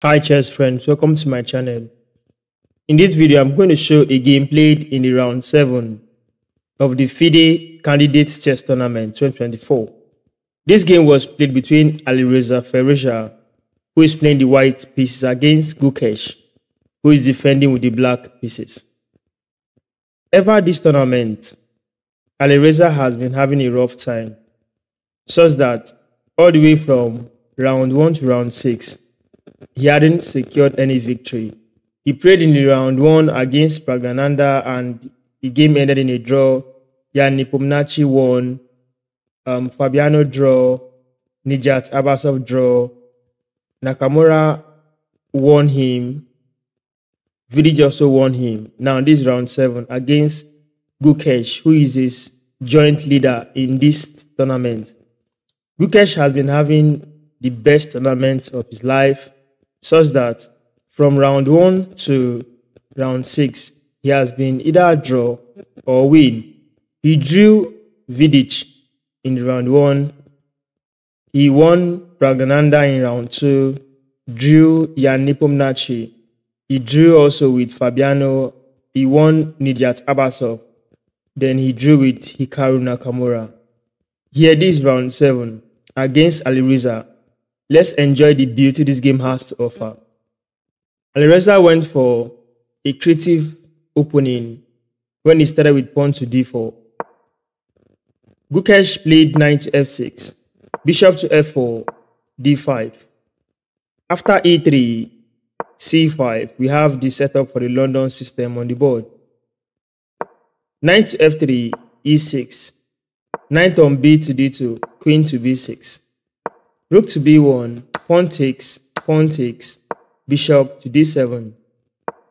Hi chess friends, welcome to my channel. In this video, I'm going to show a game played in the round 7 of the FIDE Candidates Chess Tournament 2024. This game was played between Alireza Firouzja, who is playing the white pieces, against Gukesh, who is defending with the black pieces. Ever this tournament, Alireza has been having a rough time, such that all the way from round 1 to round 6, he hadn't secured any victory. He played in the round 1 against Pragnananda and the game ended in a draw. Jan Nepomniachtchi won, Fabiano draw, Nijat Abasov draw, Nakamura won him, Vidic also won him. Now this is round 7 against Gukesh, who is his joint leader in this tournament. Gukesh has been having the best tournament of his life, such that from round 1 to round 6, he has been either a draw or win. He drew Vidic in round 1. He won Pragnananda in round 2, drew Jan Nepomniachtchi. He drew also with Fabiano. He won Nijat Abasov. Then he drew with Hikaru Nakamura. Here this round 7 against Alireza. Let's enjoy the beauty this game has to offer. Alireza went for a creative opening when he started with pawn to d4. Gukesh played knight to f6, bishop to f4, d5. After e3, c5, we have the setup for the London system on the board. Knight to f3, e6, knight on b to d2, queen to b6. Rook to b1, pawn takes, bishop to d7.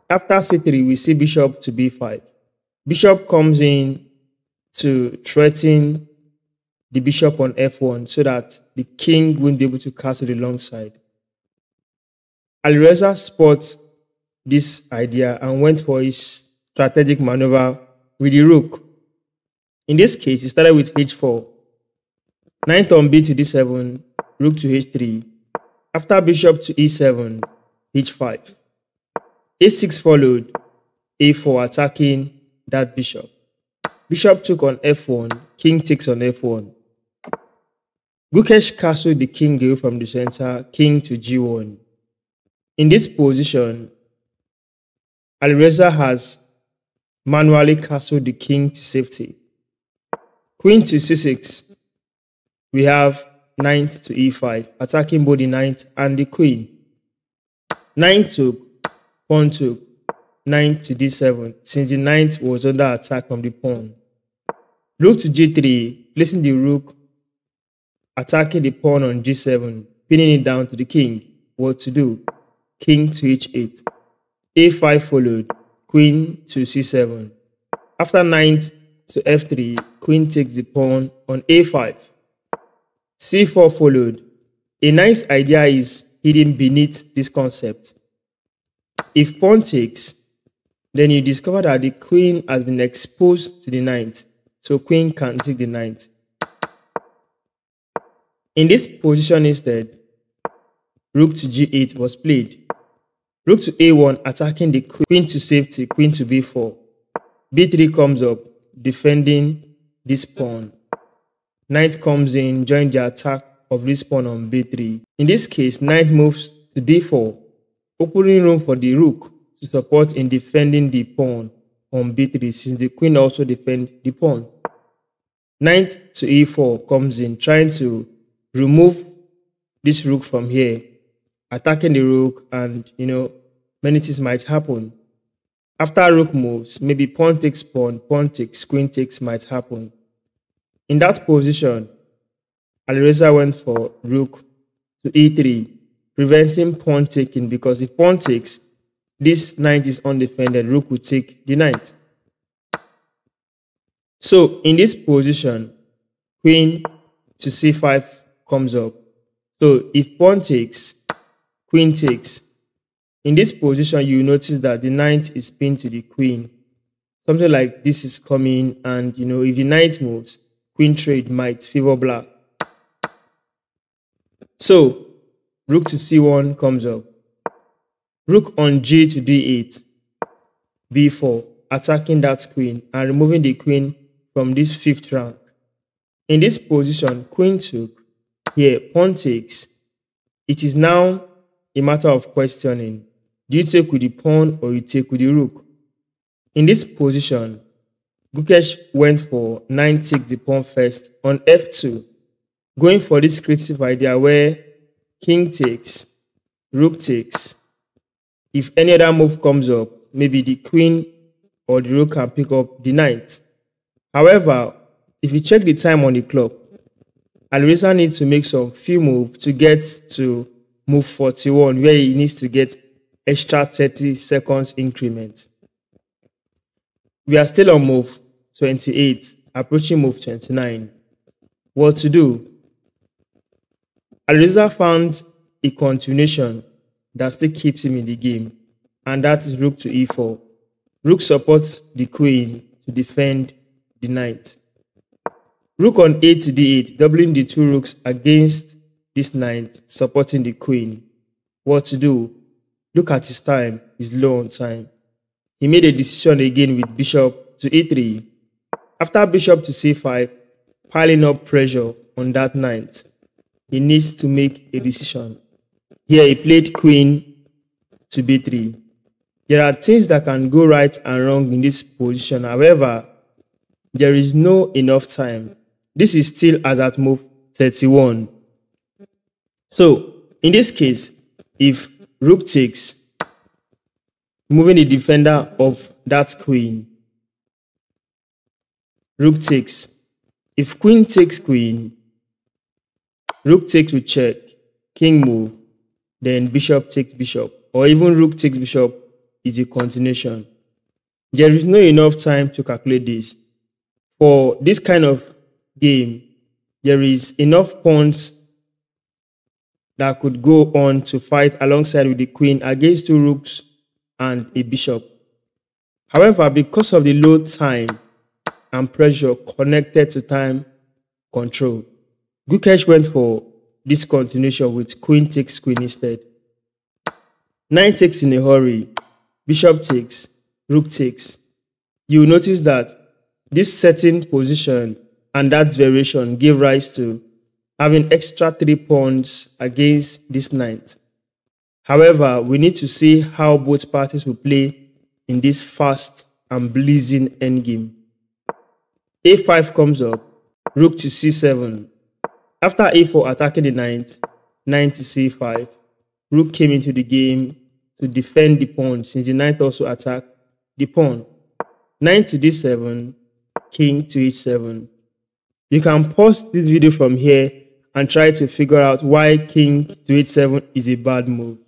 After c3, we see bishop to b5. Bishop comes in to threaten the bishop on f1 so that the king won't be able to castle the long side. Alireza spots this idea and went for his strategic maneuver with the rook. In this case, he started with h4, knight on b to d7, rook to h3. After bishop to e7, h5. a6 followed, a4 attacking that bishop. Bishop took on f1, king takes on f1. Gukesh castled the king away from the center, king to g1. In this position, Alireza has manually castled the king to safety. Queen to c6. We have knight to e5, attacking both the knight and the queen. Knight took, pawn took, knight to d7, since the knight was under attack from the pawn. Rook to g3, placing the rook, attacking the pawn on g7, pinning it down to the king. What to do? King to h8. a5 followed, queen to c7. After knight to f3, queen takes the pawn on a5. c4 followed. A nice idea is hidden beneath this concept. If pawn takes, then you discover that the queen has been exposed to the knight, so queen can take the knight. In this position instead, rook to g8 was played. Rook to a1, attacking the queen to safety, queen to b4. b3 comes up, defending this pawn. Knight comes in, join the attack of this pawn on b3. In this case, knight moves to d4, opening room for the rook to support in defending the pawn on b3, since the queen also defends the pawn. Knight to e4 comes in, trying to remove this rook from here, attacking the rook, and many things might happen. After rook moves, maybe pawn takes, queen takes might happen. In that position, Alireza went for rook to e3, preventing pawn taking, because if pawn takes, this knight is undefended, rook will take the knight. So in this position, queen to c5 comes up. So if pawn takes, queen takes. In this position, you notice that the knight is pinned to the queen. Something like this is coming, and if the knight moves, queen trade might favor black. So rook to c1 comes up. Rook on G to D8, B4, attacking that queen and removing the queen from this 5th rank. In this position, queen took, here pawn takes. It is now a matter of questioning. Do you take with the pawn or you take with the rook? In this position, Gukesh went for knight takes the pawn first on F2, going for this creative idea where king takes, rook takes. If any other move comes up, maybe the queen or the rook can pick up the knight. However, if you check the time on the clock, Alireza needs to make some few moves to get to move 41, where he needs to get extra 30 seconds increment. We are still on move 28, approaching move 29. What to do? Alireza found a continuation that still keeps him in the game, and that is rook to e4. Rook supports the queen to defend the knight. Rook on a to d8, doubling the 2 rooks against this knight, supporting the queen. What to do? Look at his time, he's low on time. He made a decision again with bishop to e3. After bishop to c5, piling up pressure on that knight, he needs to make a decision. Here he played queen to b3. There are things that can go right and wrong in this position. However, there is no enough time. This is still as at move 31. So, in this case, if rook takes, moving the defender of that queen, rook takes. If queen takes queen, rook takes to check, king move, then bishop takes bishop, or even rook takes bishop is a continuation. There is no enough time to calculate this. For this kind of game, there is enough pawns that could go on to fight alongside with the queen against 2 rooks and a bishop. However, because of the low time and pressure connected to time control, Gukesh went for this continuation with queen takes queen instead. Knight takes in a hurry, bishop takes, rook takes. You will notice that this setting position and that variation gave rise to having extra 3 pawns against this knight. However, we need to see how both parties will play in this fast and blazing endgame. a5 comes up, rook to c7. After a4 attacking the knight, knight to c5. Rook came into the game to defend the pawn since the knight also attacked the pawn. Knight to d7, king to h7. You can pause this video from here and try to figure out why king to h7 is a bad move.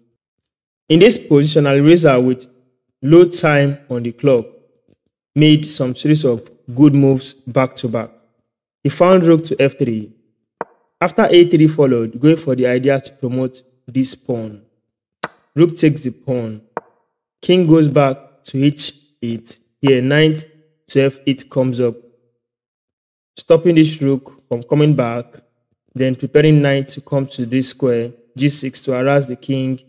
In this position, Alireza, with low time on the clock, made some series of good moves back to back. He found rook to f3. After a3 followed, going for the idea to promote this pawn. Rook takes the pawn. King goes back to h8. Here, knight to f8 comes up, stopping this rook from coming back, then preparing knight to come to this square, g6 to harass the king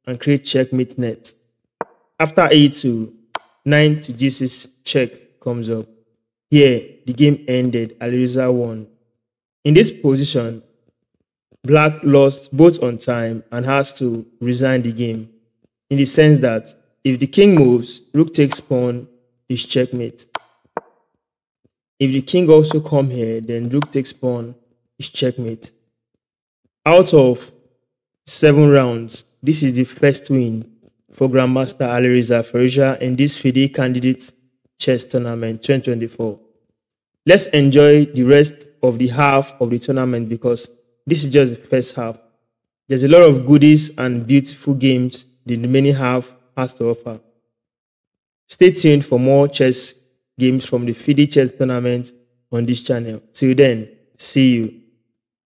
and create checkmate net. After a2, knight to g6 check comes up. Here, the game ended, Alireza won. In this position, Black lost both on time and has to resign the game, in the sense that if the king moves, rook takes pawn is checkmate. If the king also come here, then rook takes pawn is checkmate. Out of 7 rounds, this is the first win for Grandmaster Alireza Firouzja in this FIDE Candidates Chess Tournament 2024. Let's enjoy the rest of the half of the tournament because this is just the first half. There's a lot of goodies and beautiful games the remaining half has to offer. Stay tuned for more chess games from the FIDE Chess Tournament on this channel. Till then, see you.